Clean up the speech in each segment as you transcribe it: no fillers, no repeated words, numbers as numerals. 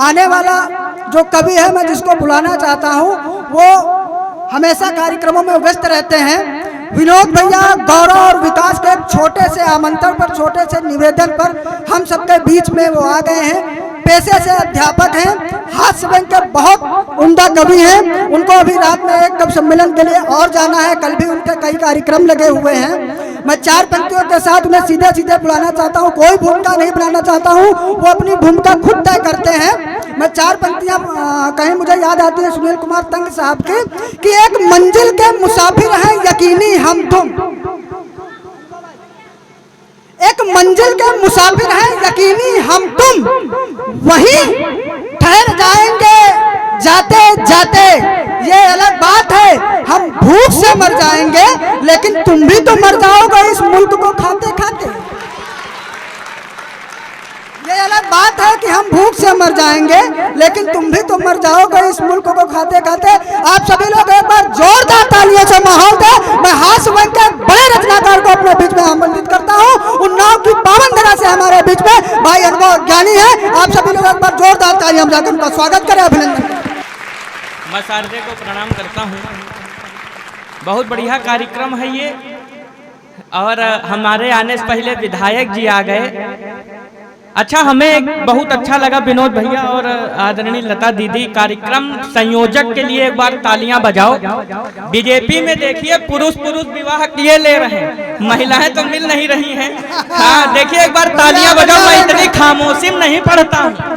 आने वाला जो कवि है मैं जिसको बुलाना चाहता हूँ, वो हमेशा कार्यक्रमों में व्यस्त रहते हैं। विनोद भैया गौरव और विकास के एक छोटे से आमंत्रण पर, छोटे से निवेदन पर हम सबके बीच में वो आ गए हैं। पेशे से अध्यापक हैं, हास्य व्यंग के बहुत उम्दा कवि हैं। उनको अभी रात में एक कवि सम्मेलन के लिए और जाना है, कल भी उनके कई कार्यक्रम लगे हुए हैं। मैं 4 पंक्तियों के साथ उन्हें सीधे सीधे बुलाना चाहता हूँ, कोई भूमिका नहीं बनाना चाहता हूँ, वो अपनी भूमिका खुद तय करते हैं। मैं 4 पंक्तियाँ कहीं मुझे याद आती है सुनील कुमार तंग साहब की, कि एक मंजिल के मुसाफिर हैं यकीनी हम तुम, एक मंजिल के मुसाफिर हैं यकीनी हम तुम, वहीं ठहर जाएंगे जाते जाते, ये अलग बात है हम भूख से मर जाएंगे लेकिन तुम भी तो मर जाओगे इस मुल्क को खाते खाते। ये अलग बात है कि हम भूख से मर जाएंगे लेकिन तुम भी तो मर जाओगे इस मुल्क को खाते खाते। आप सभी लोग एक बार जोरदार तालियों से माहौल दें। मैं हास्य व्यंग के बड़े रचनाकार को अपने बीच में आमंत्रित करता हूँ। उन्नाव की पावन धरा से हमारे बीच में भाई अनुभव ज्ञानी है। आप सभी लोग एक बार जोरदार तालियां बजाकर उनका स्वागत करें, अभिनंदन। मैं शारदे को प्रणाम करता हूँ। बहुत बढ़िया कार्यक्रम है ये, और हमारे आने से पहले विधायक जी आ गए। अच्छा, हमें बहुत अच्छा लगा विनोद भैया और आदरणीय लता दीदी। कार्यक्रम संयोजक के लिए एक बार तालियां बजाओ। बीजेपी में देखिए पुरुष विवाह किए ले रहे हैं, महिलाएं तो मिल नहीं रही हैं। हाँ देखिए, एक बार तालियां बजाओ। मैं इतनी खामोशी में नहीं पढ़ता हूँ,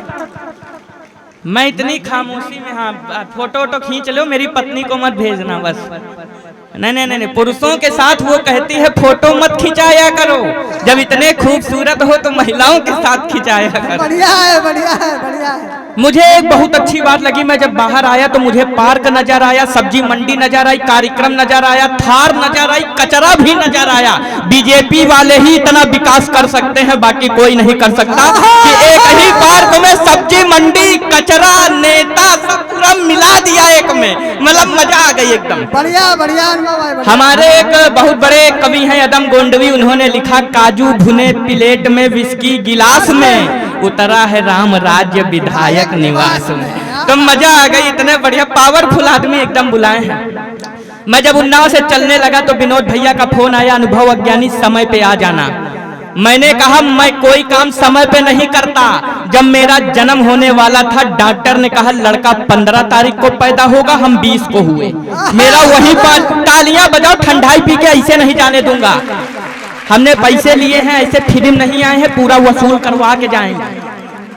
मैं इतनी खामोशी में। हाँ, फोटो खींच लो, मेरी पत्नी को मत भेजना बस। नहीं, पुरुषों के साथ वो कहती है फोटो मत खिंचाया करो, जब इतने खूबसूरत हो तो महिलाओं के साथ खिंचाया करो। बढ़िया है, बढ़िया है, बढ़िया है। मुझे एक बहुत अच्छी बात लगी, मैं जब बाहर आया तो मुझे पार्क नजर आया, सब्जी मंडी नजर आई, कार्यक्रम नजर आया, थार नजर आई, कचरा भी नजर आया। बीजेपी वाले ही इतना विकास कर सकते हैं, बाकी कोई नहीं कर सकता कि एक ही पार्क में सब्जी मंडी, कचरा, नेता सब पूरा मिला दिया एक में। मतलब मजा आ गई एकदम। बढ़िया बढ़िया। हमारे एक बहुत बड़े कवि हैं अदम गोंडवी, उन्होंने लिखा, काजू भुने प्लेट में विस्की गिलास में, उतरा है राम राज्य विधायक निवास में। तो मजा आ गई, इतने बढ़िया पावरफुल आदमी एकदम बुलाए हैं। मैं जब उन्नाव से चलने लगा तो विनोद भैया का फोन आया, अनुभव अज्ञानी समय पे आ जाना। मैंने कहा मैं कोई काम समय पे नहीं करता। जब मेरा जन्म होने वाला था, डॉक्टर ने कहा लड़का 15 तारीख को पैदा होगा, हम 20 को हुए। मेरा वहीं पर तालियां बजाओ, ठंडाई पी के ऐसे नहीं जाने दूंगा। हमने पैसे लिए हैं, ऐसे फिल्म नहीं आए हैं, पूरा वसूल करवा के जाएंगे।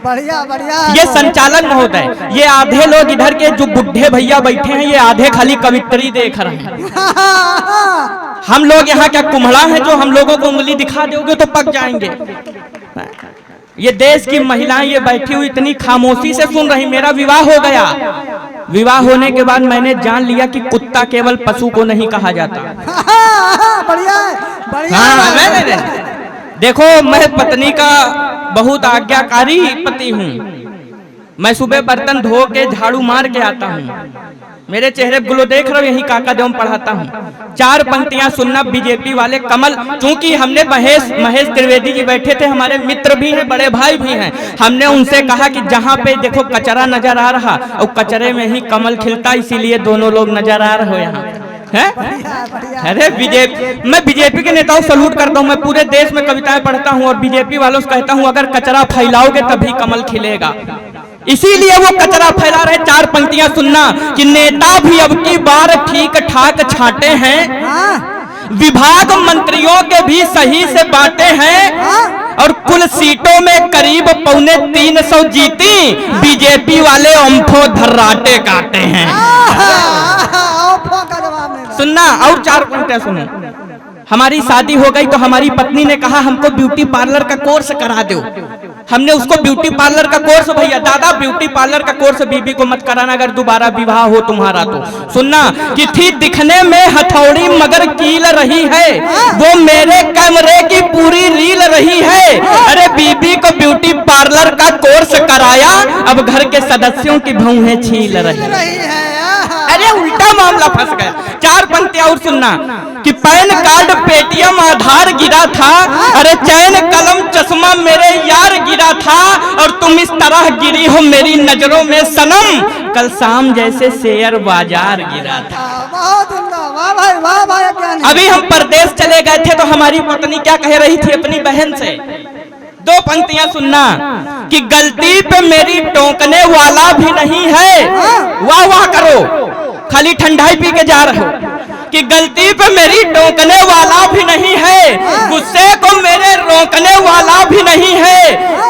बढ़िया बढ़िया। ये संचालन महोदय, ये आधे लोग इधर के जो बुढ़े भैया बैठे हैं, ये आधे खाली कवित्री देख रहे हैं। हम लोग यहाँ क्या कुम्हड़ा है जो हम लोगों को उंगली दिखा दोगे तो पक जाएंगे। ये देश की महिलाएं ये बैठी हुई इतनी खामोशी से सुन रही। मेरा विवाह हो गया, विवाह होने के बाद मैंने जान लिया कि कुत्ता केवल पशु को नहीं कहा जाता। बढ़िया बढ़िया। हाँ, देखो, मैं पत्नी का बहुत आज्ञाकारी पति हूँ। मैं सुबह बर्तन धो के झाड़ू मार के आता हूँ। मेरे चेहरे ग्लो देख रहे हो, यही काका जो पढ़ाता हूँ। 4 पंक्तियां सुनना। बीजेपी वाले कमल, क्योंकि हमने महेश त्रिवेदी जी बैठे थे, हमारे मित्र भी हैं, बड़े भाई भी हैं। हमने उनसे कहा कि जहाँ पे देखो कचरा नजर आ रहा और कचरे में ही कमल खिलता, इसीलिए दोनों लोग नजर आ रहे हो यहाँ है। अरे बीजेपी, मैं बीजेपी के नेताओं सलूट करता हूँ। मैं पूरे देश में कविताएं पढ़ता हूँ और बीजेपी वालों से कहता हूँ अगर कचरा फैलाओगे तभी कमल खिलेगा। इसीलिए वो कचरा फैला रहे। 4 पंक्तियां सुनना कि नेता भी अब की बार ठीक ठाक छांटे हैं, विभाग मंत्रियों के भी सही से बांटे हैं, और कुल सीटों में करीब 2.25 जीती, बीजेपी वाले अम्फो धर्राटे काटे हैं। सुनना, और 4 पंक्तियां सुनो। हमारी शादी हो गई तो हमारी पत्नी ने कहा हमको ब्यूटी पार्लर का कोर्स करा दो। हमने उसको ब्यूटी पार्लर का कोर्स, भैया दादा ब्यूटी पार्लर का कोर्स बीबी को मत कराना अगर दोबारा विवाह हो तुम्हारा तो। सुनना कि थी दिखने में हथौड़ी मगर कील रही है, वो मेरे कैमरे की पूरी रील रही है। अरे बीबी को ब्यूटी पार्लर का कोर्स कराया, अब घर के सदस्यों की भौहें छील रही है। अरे उल्टा मामला फंस गया। 4 पंक्ति पंक्तियां और सुनना कि पैन कार्ड पेटीएम आधार गिरा था, अरे चैन कलम चश्मा मेरे यार गिरा था, और तुम इस तरह गिरी हो मेरी नजरों में सनम, कल शाम जैसे शेयर बाजार गिरा था। बहुत उम्दा, वाह भाई वाह भाई, क्या नहीं। अभी हम परदेश चले गए थे तो हमारी पत्नी क्या कह रही थी अपनी बहन से, दो पंक्तियां सुनना कि गलती पे मेरी टोकने वाला भी नहीं है, वाह वाह करो, खाली ठंडाई पी के जा रहे हो, कि गलती पे मेरी टोकने वाला भी नहीं है, गुस्से को मेरे रोकने वाला भी नहीं है,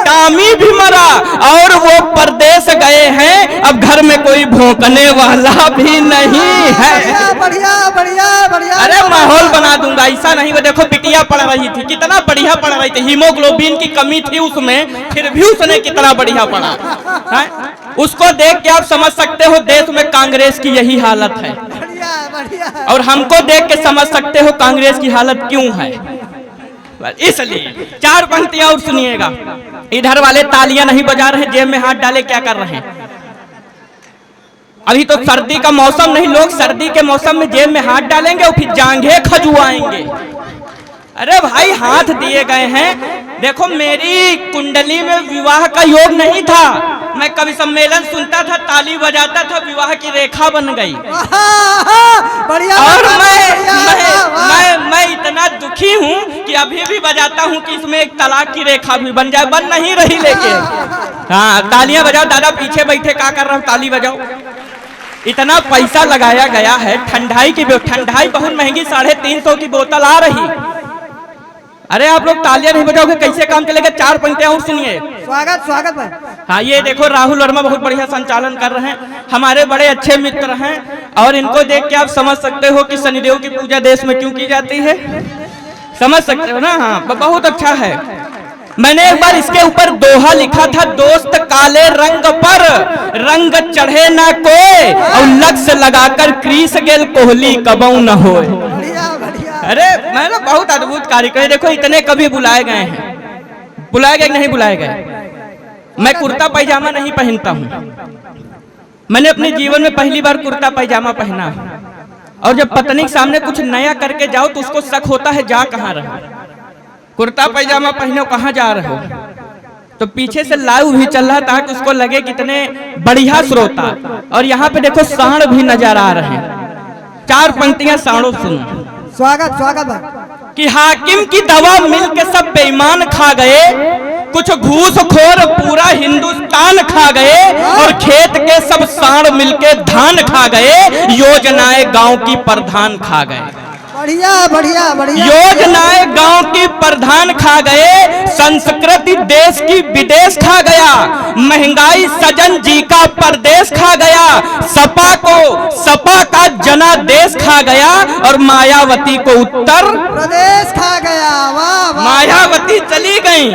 टामी भी मरा और वो परदेश गए हैं, अब घर में कोई भौंकने वाला भी नहीं है। बढ़िया बढ़िया बढ़िया। अरे माहौल बना दूंगा, ऐसा नहीं। वो देखो बिटिया पढ़ रही थी, कितना बढ़िया पढ़ रही थी, हीमोग्लोबिन की कमी थी उसमें, फिर भी उसने कितना बढ़िया पढ़ा है? उसको देख के आप समझ सकते हो देश में कांग्रेस की यही हालत है, बढ़िया बढ़िया। और हमको देख के समझ सकते हो कांग्रेस की हालत क्यों है। इसलिए चार पंक्तियां और सुनिएगा। इधर वाले तालियां नहीं बजा रहे, जेब में हाथ डाले क्या कर रहे हैं? अभी तो सर्दी का मौसम नहीं, लोग सर्दी के मौसम में जेब में हाथ डालेंगे और फिर जांघें खजुआएंगे। अरे भाई हाथ दिए गए हैं। देखो मेरी कुंडली में विवाह का योग नहीं था, मैं कवि सम्मेलन सुनता था, ताली बजाता था, विवाह की रेखा बन गई। बढ़िया। और मैं इतना दुखी हूँ कि अभी भी बजाता हूँ कि इसमें एक तलाक की रेखा भी बन जाए, बन नहीं रही लेकिन। हाँ तालियां बजाओ, दादा पीछे बैठे क्या कर रहा हूँ, ताली बजाओ। इतना पैसा लगाया गया है, ठंडाई की ठंडाई बहुत महंगी, 350 की बोतल आ रही। अरे आप लोग तालियां नहीं बजाओगे कैसे काम चलेगा? चार पंक्तियां और सुनिए। स्वागत स्वागत भाई। हाँ ये देखो राहुल वर्मा बहुत बढ़िया संचालन कर रहे हैं, हमारे बड़े अच्छे मित्र हैं, और इनको देख के आप समझ सकते हो कि शनिदेव की पूजा देश में क्यों की जाती है, समझ सकते हो ना। हाँ बहुत अच्छा है। मैंने एक बार इसके ऊपर दोहा लिखा था, दोस्त काले रंग पर रंग चढ़े ना कोई, और लक्ष्य लगाकर क्रीस गेल कोहली कबऊ न होए। अरे मैंने बहुत अद्भुत कार्यक्रम, देखो इतने कभी बुलाए गए हैं, बुलाए गए नहीं बुलाए गए। मैं कुर्ता पैजामा नहीं पहनता हूँ, मैंने अपने जीवन में पहली बार कुर्ता पैजामा पहना, और जब पत्नी के सामने कुछ नया करके जाओ तो उसको शक होता है जा कहाँ रहे, कुर्ता पैजामा पहनो कहाँ जा रहे हो। तो पीछे से लाइव भी चल रहा ताकि उसको लगे कितने बढ़िया श्रोता, और यहाँ पे देखो सांड भी नजर आ रहे हैं। चार पंक्तियां सांडों सुनो। स्वागत स्वागत भाई। कि हाकिम की दवा मिलके सब बेईमान खा गए, कुछ घूसखोर पूरा हिंदुस्तान खा गए, और खेत के सब सांड मिलके धान खा गए, योजनाएं गांव की प्रधान खा गए। बढ़िया बढ़िया बढ़िया। योजनाएं गांव की प्रधान खा गए, संस्कृति देश की विदेश खा गया, महंगाई सजन जी का परदेश खा गया, सपा का जनादेश खा गया, और मायावती को उत्तर प्रदेश खा गया। वाह वाह। मायावती चली गई।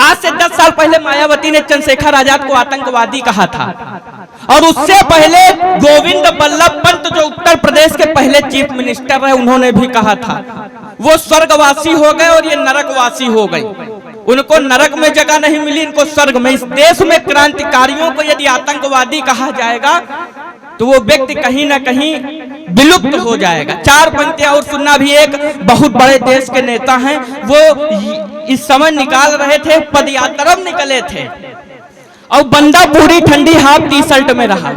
आज से 10 साल पहले मायावती ने चंद्रशेखर आजाद को आतंकवादी कहा था, और उससे पहले गोविंद बल्लभ पंत जो उत्तर प्रदेश के पहले चीफ मिनिस्टर रहे, उन्होंने भी कहा था। वो स्वर्गवासी हो गए और ये नरकवासी हो गए। उनको नरक में जगह नहीं मिली, इनको स्वर्ग में। इस देश में क्रांतिकारियों को यदि आतंकवादी कहा जाएगा तो वो व्यक्ति कहीं ना कहीं विलुप्त हो जाएगा। चार पंक्तियां और सुनना। भी एक बहुत बड़े देश के नेता हैं, वो इस समय निकाल रहे थे, पदयात्रा में निकले थे, और बंदा पूरी ठंडी हाफ टी शर्ट में रहा,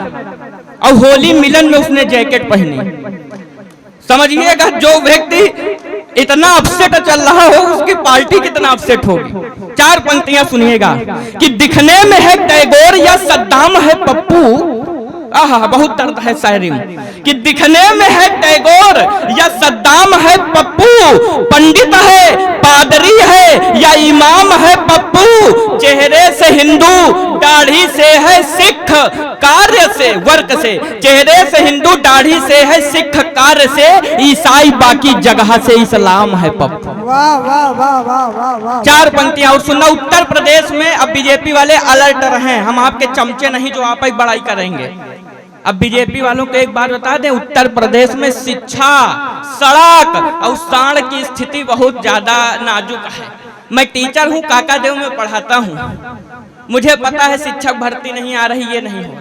और होली मिलन में उसने जैकेट पहनी। समझिएगा जो व्यक्ति इतना अपसेट चल रहा हो उसकी पार्टी कितना अपसेट होगी। चार पंक्तियां सुनिएगा कि दिखने में है टैगोर या सद्दाम है पप्पू। आहा बहुत दर्द है शायरी में, कि दिखने में है टैगोर या सद्दाम है पप्पू, पंडित है पादरी है या इमाम है पप्पू, चेहरे से हिंदू दाढ़ी से है सिख, कार्य से वर्क से, चेहरे से हिंदू दाढ़ी से है सिख, कार्य से ईसाई, बाकी जगह से इस्लाम है पप्पू। वाह वाह वाह वाह वाह वाह। चार पंक्तियां और सुनना। उत्तर प्रदेश में अब बीजेपी वाले अलर्ट रहे, हम आपके चमचे नहीं जो आप एक बड़ाई करेंगे। अब बीजेपी वालों को एक बात बता दें, उत्तर प्रदेश में शिक्षा, सड़क और सांड की स्थिति बहुत ज्यादा नाजुक है। मैं टीचर हूं, काका देव में पढ़ाता हूं, मुझे पता है शिक्षक भर्ती नहीं आ रही, ये नहीं हो,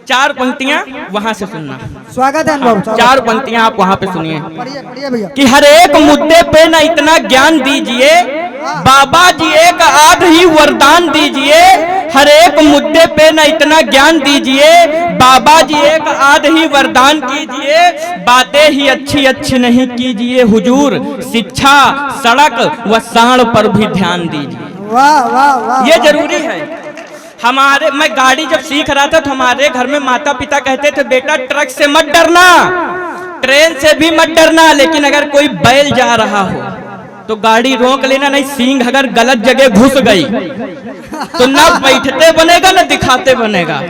4 पंक्तियां वहां से सुनना। स्वागत है अनुभव साहब। 4 पंक्तियां आप वहां पे सुनिए पढ़िए पढ़िए भैया। कि हर एक मुद्दे पे न इतना ज्ञान दीजिए, बाबा जी एक आध ही वरदान दीजिए। हर एक मुद्दे पे न इतना ज्ञान दीजिए, बाबा जी एक आध ही वरदान कीजिए। बातें ही अच्छी अच्छी नहीं कीजिए हुजूर, शिक्षा सड़क व सांड पर भी ध्यान दीजिए। वाह वाह वाह। ये जरूरी है। मैं गाड़ी जब सीख रहा था तो हमारे घर में माता पिता कहते थे बेटा ट्रक से मत डरना, ट्रेन से भी मत डरना, लेकिन अगर कोई बैल जा रहा हो तो गाड़ी रोक लेना, नहीं सींग अगर गलत जगह घुस गई तो ना बैठते बनेगा ना दिखाते बनेगा।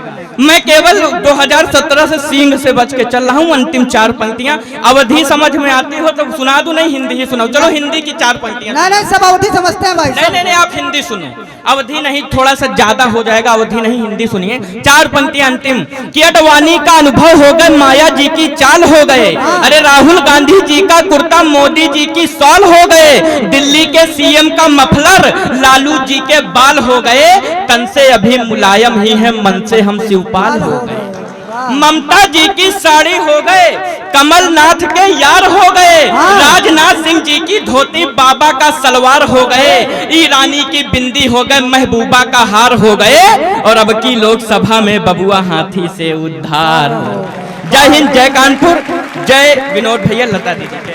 मैं केवल 2017 से सींग से बच के चल रहा हूँ। अंतिम 4 पंक्तियां अवधि समझ में आती हो तो सुना दूं, नहीं हिंदी ही सुनाओ। चलो हिंदी की 4 पंक्तियां। नहीं सब अवधि समझते हैं भाई। नहीं आप हिंदी सुनो, अवधि नहीं, थोड़ा सा ज्यादा हो जाएगा, अवधि नहीं हिंदी सुनिए। 4 पंक्तियां अंतिम। कि अडवाणी का अनुभव हो गए, माया जी की चाल हो गए। अरे राहुल गांधी जी का कुर्ता मोदी जी की शॉल हो गए। दिल्ली के सीएम का मफलर लालू जी के बाल हो गए। तन से अभी मुलायम ही है, मन से हम शिवपाल हो गए। ममता जी की साड़ी हो गए, कमलनाथ के यार हो गए। राजनाथ सिंह जी की धोती बाबा का सलवार हो गए। ईरानी की बिंदी हो गए, महबूबा का हार हो गए। और अब की लोकसभा में बबुआ हाथी से उद्धार। जय हिंद, जय कानपुर, जय विनोद भैया, लता दीदी।